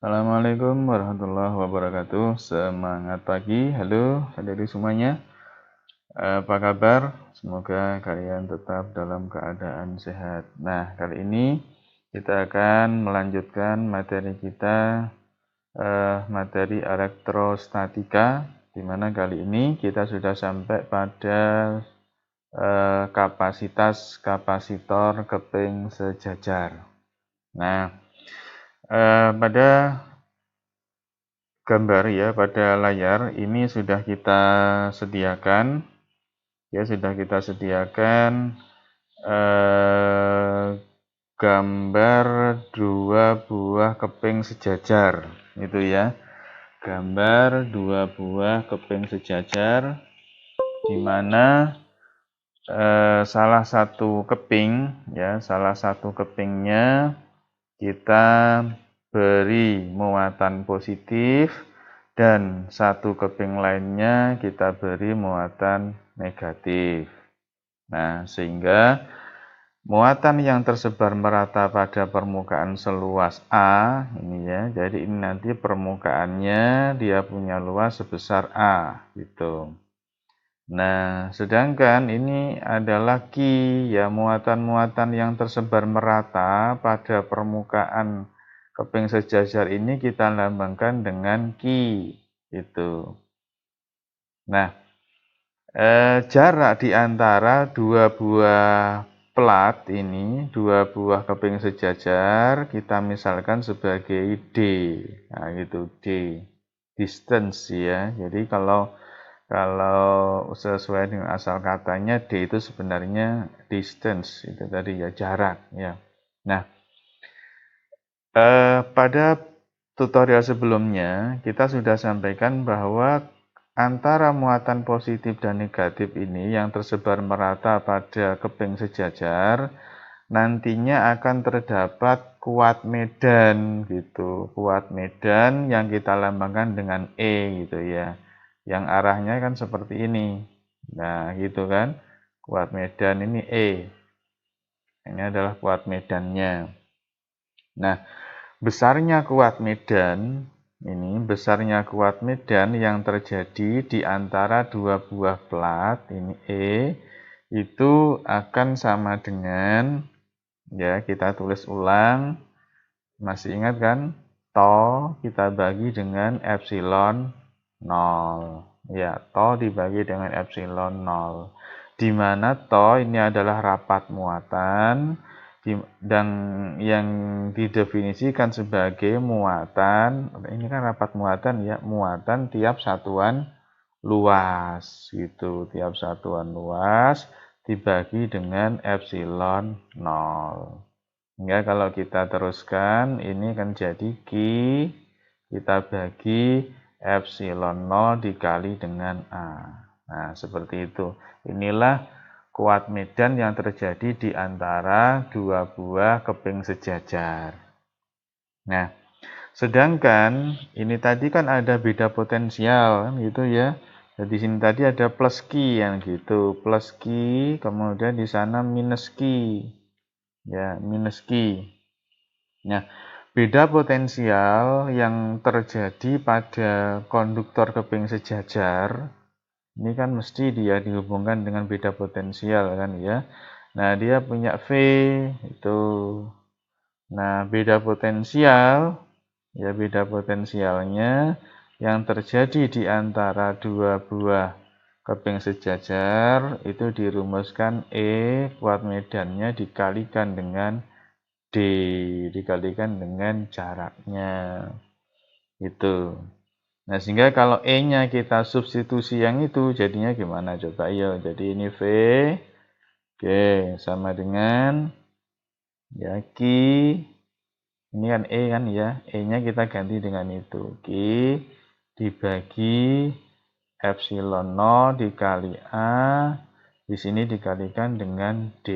Assalamualaikum warahmatullahi wabarakatuh. Semangat pagi, halo hadirin semuanya. Apa kabar? Semoga kalian tetap dalam keadaan sehat. Nah, kali ini kita akan melanjutkan materi kita, materi elektrostatika, di mana kali ini kita sudah sampai pada kapasitas kapasitor keping sejajar. Nah, pada gambar ya pada layar ini sudah kita sediakan gambar dua buah keping sejajar itu ya, gambar dua buah keping sejajar di mana salah satu kepingnya kita beri muatan positif dan satu keping lainnya kita beri muatan negatif. Nah, sehingga muatan yang tersebar merata pada permukaan seluas A ini ya. Jadi ini nanti permukaannya dia punya luas sebesar A gitu. Nah, sedangkan ini adalah Q ya, muatan-muatan yang tersebar merata pada permukaan keping sejajar ini kita lambangkan dengan Q itu. Nah, jarak di antara dua buah plat ini, dua buah keping sejajar kita misalkan sebagai D. Nah, gitu D. Distance ya. Jadi kalau sesuai dengan asal katanya D itu sebenarnya distance, itu tadi ya, jarak ya. Nah, pada tutorial sebelumnya kita sudah sampaikan bahwa antara muatan positif dan negatif ini yang tersebar merata pada keping sejajar nantinya akan terdapat kuat medan gitu, kuat medan yang kita lambangkan dengan E gitu ya, yang arahnya kan seperti ini. Nah gitu kan, kuat medan ini E, ini adalah kuat medannya. Nah, besarnya kuat medan yang terjadi di antara dua buah plat ini E itu akan sama dengan, ya kita tulis ulang, masih ingat kan, to kita bagi dengan epsilon 0 ya, to dibagi dengan epsilon 0, di mana to ini adalah rapat muatan dan yang didefinisikan sebagai muatan, ini kan rapat muatan ya, muatan tiap satuan luas gitu, tiap satuan luas dibagi dengan epsilon 0. Hingga kalau kita teruskan ini kan jadi Q kita bagi epsilon 0 dikali dengan A. Nah seperti itu. Inilah kuat medan yang terjadi di antara dua buah keping sejajar. Nah, sedangkan ini tadi kan ada beda potensial kan gitu ya. Jadi sini tadi ada plus Q yang gitu, plus Q, kemudian di sana minus Q. Ya, minus Q. Nah, beda potensial yang terjadi pada konduktor keping sejajar ini kan mesti dia dihubungkan dengan beda potensial kan ya. Nah, dia punya V itu. Nah, beda potensialnya yang terjadi di antara dua buah keping sejajar itu dirumuskan E kuat medannya dikalikan dengan D dikalikan dengan jaraknya itu. Nah, sehingga kalau E-nya kita substitusi yang itu jadinya gimana coba ya. Jadi ini V oke sama dengan ya Q, ini kan E kan ya, E-nya kita ganti dengan itu Q dibagi epsilon 0 dikali A, di sini dikalikan dengan D.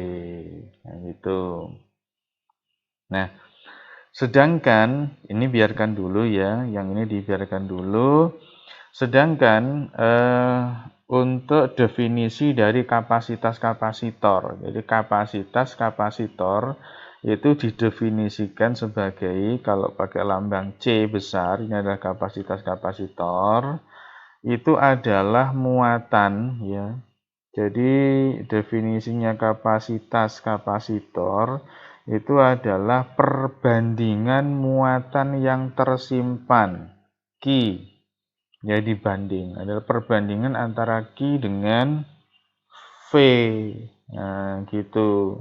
Nah, gitu. Nah, sedangkan ini biarkan dulu ya, yang ini dibiarkan dulu. Sedangkan untuk definisi dari kapasitas kapasitor, jadi kapasitas kapasitor itu didefinisikan sebagai, kalau pakai lambang C besar, ini adalah kapasitas kapasitor, itu adalah muatan ya. Jadi definisinya kapasitas kapasitor itu adalah perbandingan muatan yang tersimpan Q. Ya, dibanding adalah perbandingan antara Q dengan V. Nah, gitu.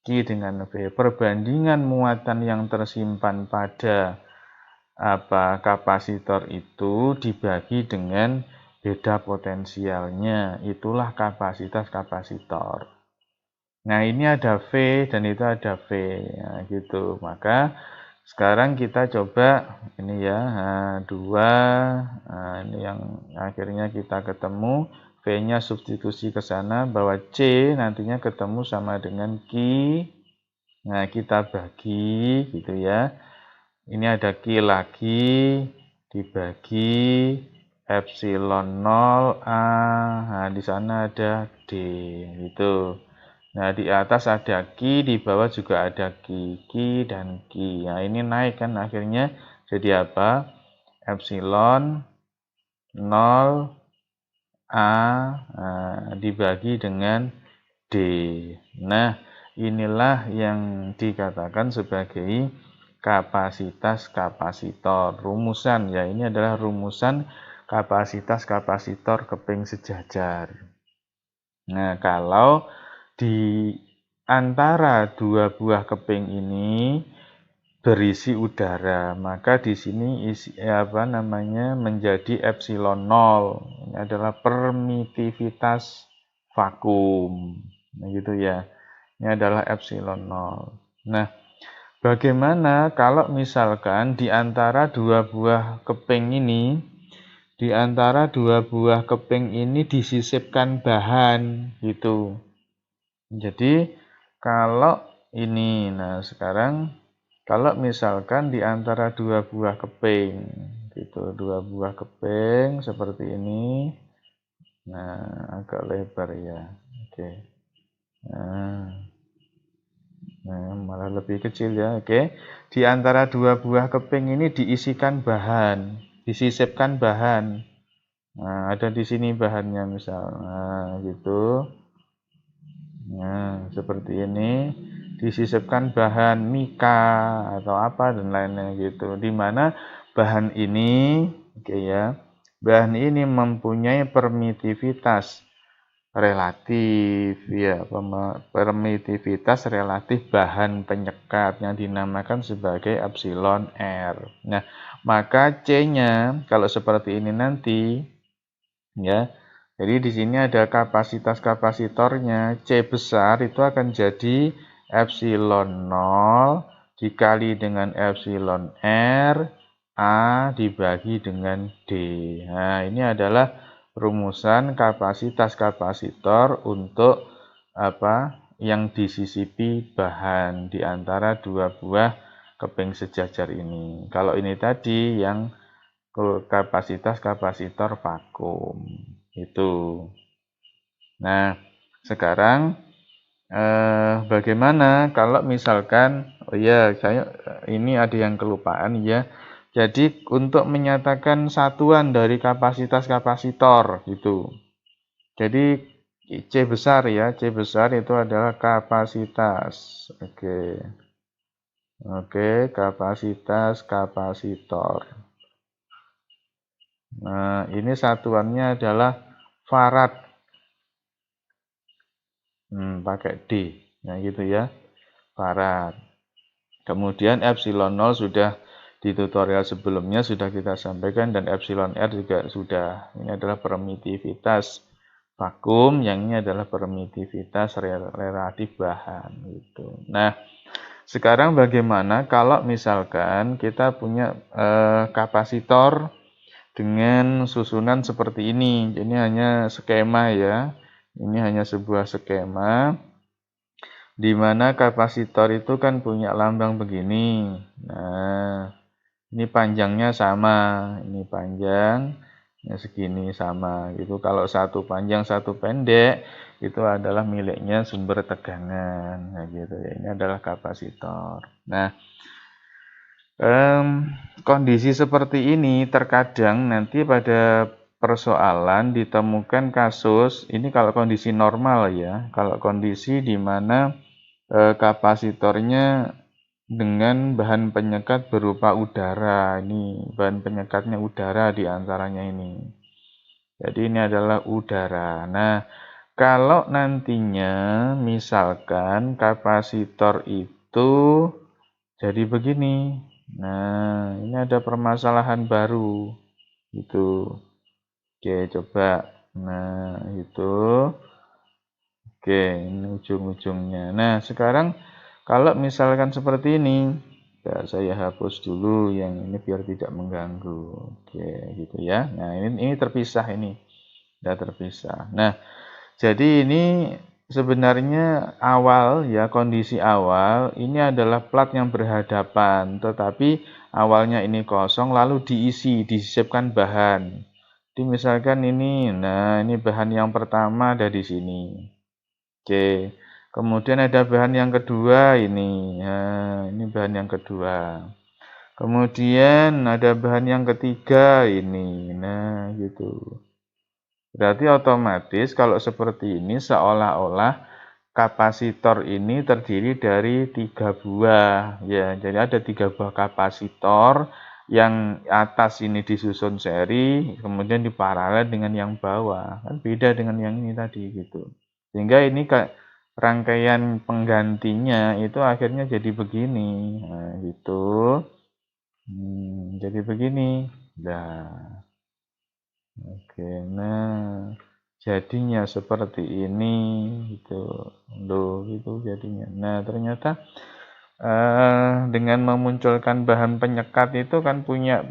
Q dengan V. Perbandingan muatan yang tersimpan pada kapasitor itu dibagi dengan beda potensialnya. Itulah kapasitas kapasitor. Nah, ini ada V dan itu ada V. Nah, gitu. Maka sekarang kita coba ini ya, dua, ini yang akhirnya kita ketemu, V-nya substitusi ke sana, bahwa C nantinya ketemu sama dengan Q. Nah, kita bagi gitu ya. Ini ada Q lagi, dibagi epsilon 0A, nah di sana ada D, gitu. Nah, di atas ada Q, di bawah juga ada Q, Q dan Q. Nah, ini naik kan akhirnya jadi apa? Epsilon 0A dibagi dengan D. Nah, inilah yang dikatakan sebagai kapasitas kapasitor. Rumusan ya, ini adalah rumusan kapasitas kapasitor keping sejajar. Nah, kalau di antara dua buah keping ini berisi udara, maka di sini menjadi epsilon 0. Ini adalah permitivitas vakum. Nah, gitu ya. Ini adalah epsilon 0. Nah, bagaimana kalau misalkan di antara dua buah keping ini disisipkan bahan gitu. Jadi kalau ini, nah sekarang kalau misalkan di antara dua buah keping gitu, dua buah keping seperti ini, nah agak lebar ya, oke. Nah, malah lebih kecil ya, oke. Di antara dua buah keping ini diisikan bahan, disisipkan bahan. Nah, ada di sini bahannya misal, nah gitu. Nah, seperti ini disisipkan bahan mika atau apa dan lainnya gitu. Di mana bahan ini, oke ya, bahan ini mempunyai permitivitas relatif ya, permitivitas relatif bahan penyekat yang dinamakan sebagai epsilon R. Nah, maka C-nya kalau seperti ini nanti ya. Jadi di sini ada kapasitas kapasitornya, C besar itu akan jadi epsilon 0 dikali dengan epsilon R, A dibagi dengan D. Nah, ini adalah rumusan kapasitas kapasitor untuk yang disisipi bahan di antara dua buah keping sejajar ini. Kalau ini tadi yang kapasitas kapasitor vakum itu. Nah, sekarang bagaimana kalau misalkan ini ada yang kelupaan ya. Jadi untuk menyatakan satuan dari kapasitas kapasitor gitu. Jadi C besar ya, C besar itu adalah kapasitas. Oke, kapasitas kapasitor. Nah, ini satuannya adalah farad. Pakai D. Nah, gitu ya. Farad. Kemudian epsilon 0 sudah di tutorial sebelumnya sudah kita sampaikan, dan epsilon R juga sudah. Ini adalah permitivitas vakum, yang ini adalah permitivitas relatif bahan gitu. Nah, sekarang bagaimana kalau misalkan kita punya kapasitor dengan susunan seperti ini. Ini hanya skema ya. Ini hanya sebuah skema di mana kapasitor itu kan punya lambang begini. Nah, ini panjangnya sama, ini panjang. Ya, segini sama gitu. Kalau satu panjang satu pendek itu adalah miliknya sumber tegangan. Nah, gitu ya. Ini adalah kapasitor. Nah, kondisi seperti ini terkadang nanti pada persoalan ditemukan kasus ini kalau kondisi normal ya. Kalau kondisi di mana kapasitornya dengan bahan penyekat berupa udara. Ini bahan penyekatnya udara di antaranya ini. Jadi ini adalah udara. Nah, kalau nantinya misalkan kapasitor itu jadi begini. Nah, ini ada permasalahan baru. Itu. Oke, coba. Nah, itu. Oke, ini ujung-ujungnya. Nah, sekarang kalau misalkan seperti ini, ya, saya hapus dulu yang ini biar tidak mengganggu. Oke, gitu ya. Nah, ini terpisah ini. Sudah terpisah. Nah, jadi ini sebenarnya awal ya, kondisi awal ini adalah plat yang berhadapan, tetapi awalnya ini kosong lalu disisipkan bahan. Jadi misalkan ini, nah ini bahan yang pertama ada di sini. Oke. Kemudian ada bahan yang kedua ini. Nah, ini bahan yang kedua. Kemudian ada bahan yang ketiga ini. Nah, gitu. Berarti otomatis kalau seperti ini seolah-olah kapasitor ini terdiri dari 3 buah. Ya, jadi ada 3 buah kapasitor yang atas ini disusun seri, kemudian diparalel dengan yang bawah. Kan beda dengan yang ini tadi gitu. Sehingga ini rangkaian penggantinya itu akhirnya jadi begini. Nah, gitu. Jadi begini. Nah. Oke, nah jadinya seperti ini gitu. Loh, gitu jadinya. Nah, ternyata dengan memunculkan bahan penyekat itu kan punya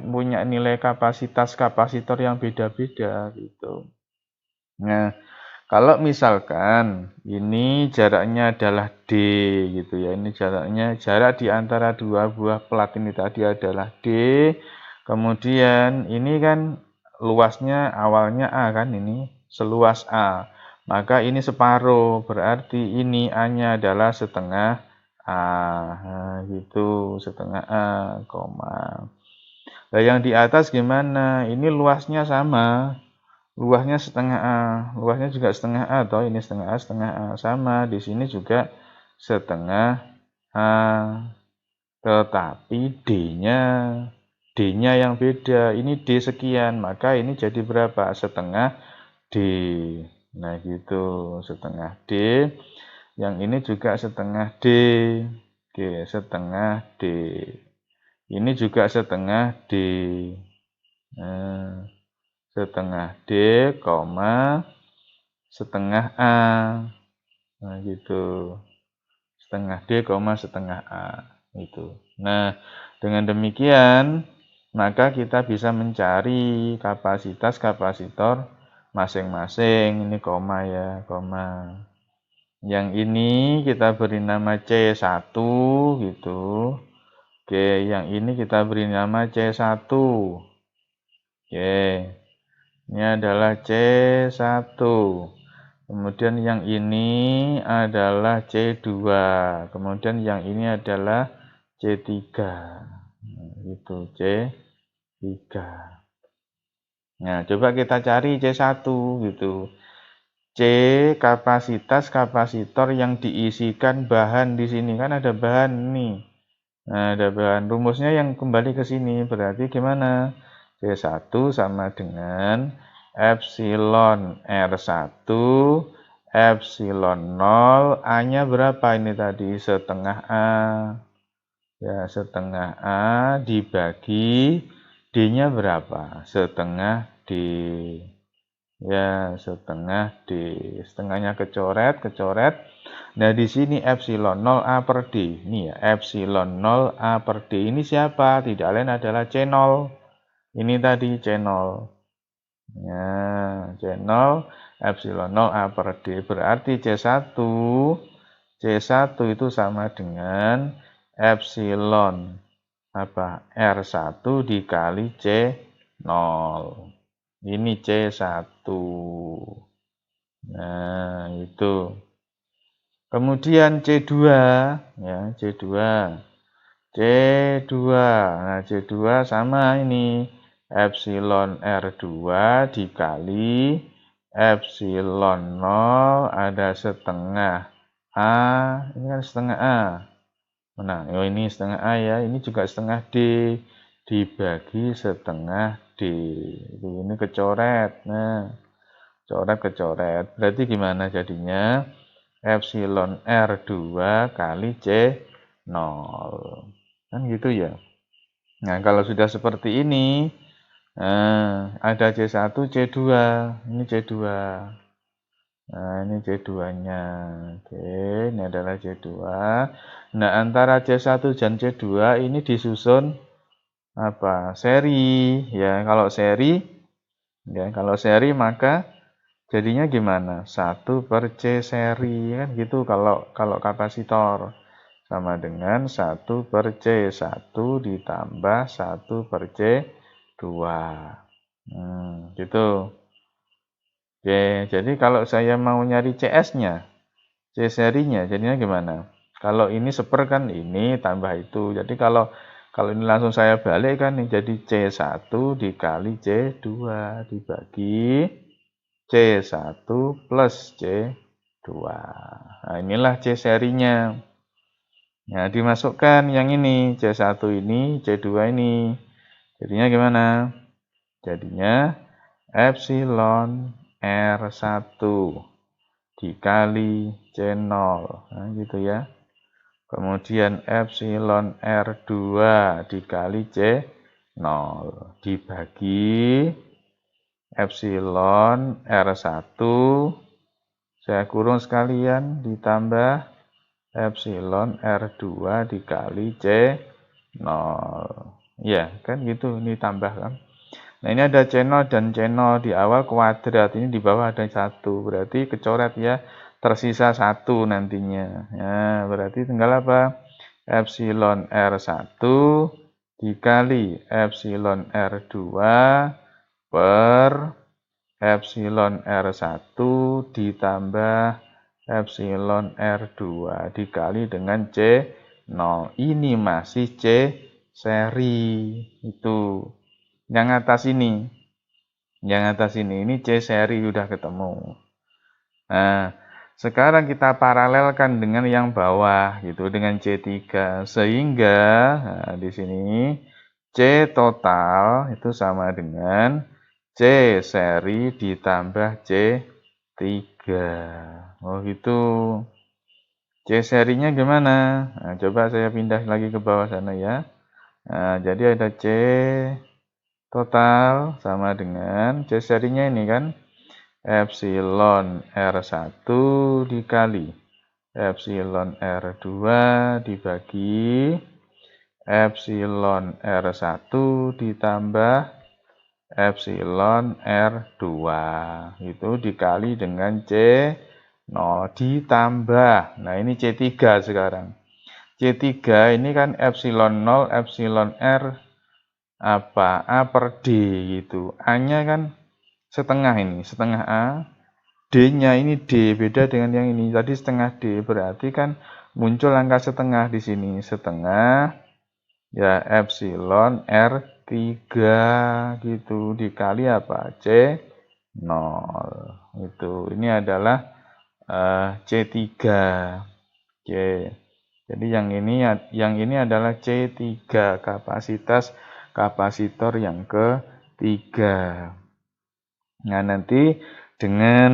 nilai kapasitas kapasitor yang beda-beda gitu. Nah, kalau misalkan ini jaraknya adalah D gitu ya. Ini jarak di antara dua buah plat ini tadi adalah D. Kemudian ini kan luasnya awalnya A kan, ini seluas A. Maka ini separuh, berarti ini A-nya adalah setengah A. Nah, gitu, setengah A, koma. Nah, yang di atas gimana? Ini luasnya sama. Luasnya setengah A, luasnya juga setengah A toh, ini setengah A sama, di sini juga setengah A, tetapi D-nya yang beda, ini D sekian, maka ini jadi berapa? Setengah D. Nah gitu, setengah D, yang ini juga setengah D, oke, setengah D, ini juga setengah D. Nah, setengah D, setengah A. Nah, gitu. Setengah D, setengah A. Itu. Nah, dengan demikian, maka kita bisa mencari kapasitas kapasitor masing-masing. Ini koma ya, koma. Yang ini kita beri nama C1 gitu. Oke, yang ini kita beri nama C1. Oke. Ini adalah C1. Kemudian yang ini adalah C2. Kemudian yang ini adalah C3. Nah, itu C3. Nah, coba kita cari C1 gitu. C kapasitas kapasitor yang diisikan bahan di sini, kan ada bahan nih. Nah, ada bahan. Rumusnya yang kembali ke sini. Berarti gimana? C1 sama dengan epsilon R1 epsilon 0 A-nya berapa ini tadi? Setengah A. Ya, setengah A dibagi D-nya berapa? Setengah D. Ya, setengah D. Setengahnya kecoret. Nah, di sini epsilon 0 A per D. Ini ya, epsilon 0 A per D. Ini siapa? Tidak lain adalah C0. Ini tadi C0. Ya, C0 epsilon 0 A per D. Berarti C1 itu sama dengan epsilon R1 dikali C0. Ini C1. Nah, itu. Kemudian C2, ya, C2. C2. Nah, C2 sama ini. Epsilon R2 dikali epsilon 0 ada setengah A. Ini kan setengah A. Nah, ini setengah A ya. Ini juga setengah D. Dibagi setengah D. Ini kecoret. Nah, coret-kecoret. Berarti gimana jadinya? Epsilon R2 kali C0. Kan gitu ya. Nah, kalau sudah seperti ini, ada C1, C2. Ini C2. Nah, ini C2-nya. Oke, ini adalah C2. Nah, antara C1 dan C2 ini disusun apa? Seri. Ya, kalau seri maka jadinya gimana? 1 per C seri kan gitu kalau kapasitor sama dengan 1 per C1 ditambah 1 per C2. Gitu. Oke, jadi kalau saya mau nyari CS-nya, C serinya jadinya gimana? Kalau ini seper kan ini tambah itu. Jadi kalau ini langsung saya balik kan jadi C1 dikali C2 dibagi C1 plus C2. Nah, inilah C serinya. Nah, dimasukkan yang ini, C1 ini, C2 ini. Jadinya gimana? Jadinya epsilon R1 dikali C0. Nah, gitu ya. Kemudian epsilon R2 dikali C0 dibagi epsilon R1 saya kurung sekalian ditambah epsilon R2 dikali C0. Ya, kan gitu, ini tambah kan. Nah, ini ada C0 dan C0 di awal kuadrat, ini di bawah ada 1. Berarti kecoret ya, tersisa 1 nantinya. Ya, berarti tinggal apa? Epsilon R1 dikali epsilon R2 per epsilon R1 ditambah epsilon R2 dikali dengan C0. Ini masih C seri. Itu. Yang atas ini. Ini C seri udah ketemu. Nah, sekarang kita paralelkan dengan yang bawah gitu dengan C3 sehingga di sini C total itu sama dengan C seri ditambah C3. Oh gitu. C serinya gimana? Nah, coba saya pindah lagi ke bawah sana ya. Nah, jadi ada C total sama dengan C serinya ini kan epsilon R1 dikali epsilon R2 dibagi epsilon R1 ditambah epsilon R2 itu dikali dengan C0 ditambah. Nah, ini C3 sekarang. C3 ini kan epsilon 0 epsilon R apa A per D gitu. A-nya kan setengah ini, setengah A. D-nya ini D, beda dengan yang ini. Tadi setengah D, berarti kan muncul angka setengah di sini. Setengah, ya epsilon R3 gitu. Dikali apa? C0. Itu. Ini adalah C3. Oke. Jadi yang ini adalah C3, kapasitor yang ketiga. Nah, nanti dengan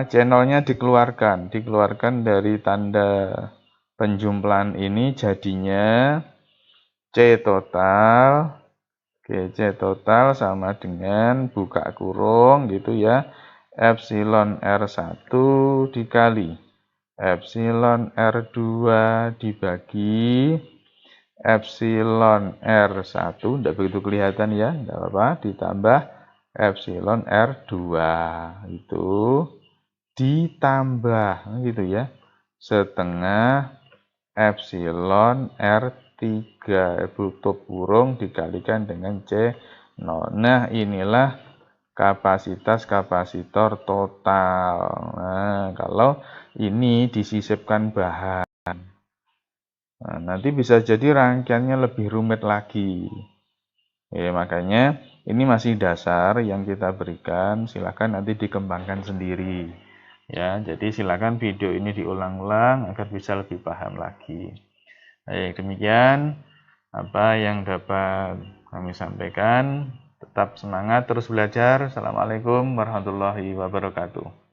channelnya dikeluarkan dari tanda penjumlahan ini jadinya C total. Oke, C total sama dengan buka kurung gitu ya. Epsilon R1 dikali epsilon R2 dibagi epsilon R1, tidak begitu kelihatan ya, tidak apa-apa, ditambah epsilon R2 itu ditambah gitu ya, setengah epsilon R3 3 tutup kurung dikalikan dengan C0. Nah, inilah kapasitas kapasitor total. Nah, kalau ini disisipkan bahan, nah, nanti bisa jadi rangkaiannya lebih rumit lagi. Ya, makanya ini masih dasar yang kita berikan, silakan nanti dikembangkan sendiri. Ya, jadi silakan video ini diulang-ulang agar bisa lebih paham lagi. Baik, demikian apa yang dapat kami sampaikan. Tetap semangat terus belajar. Assalamualaikum warahmatullahi wabarakatuh.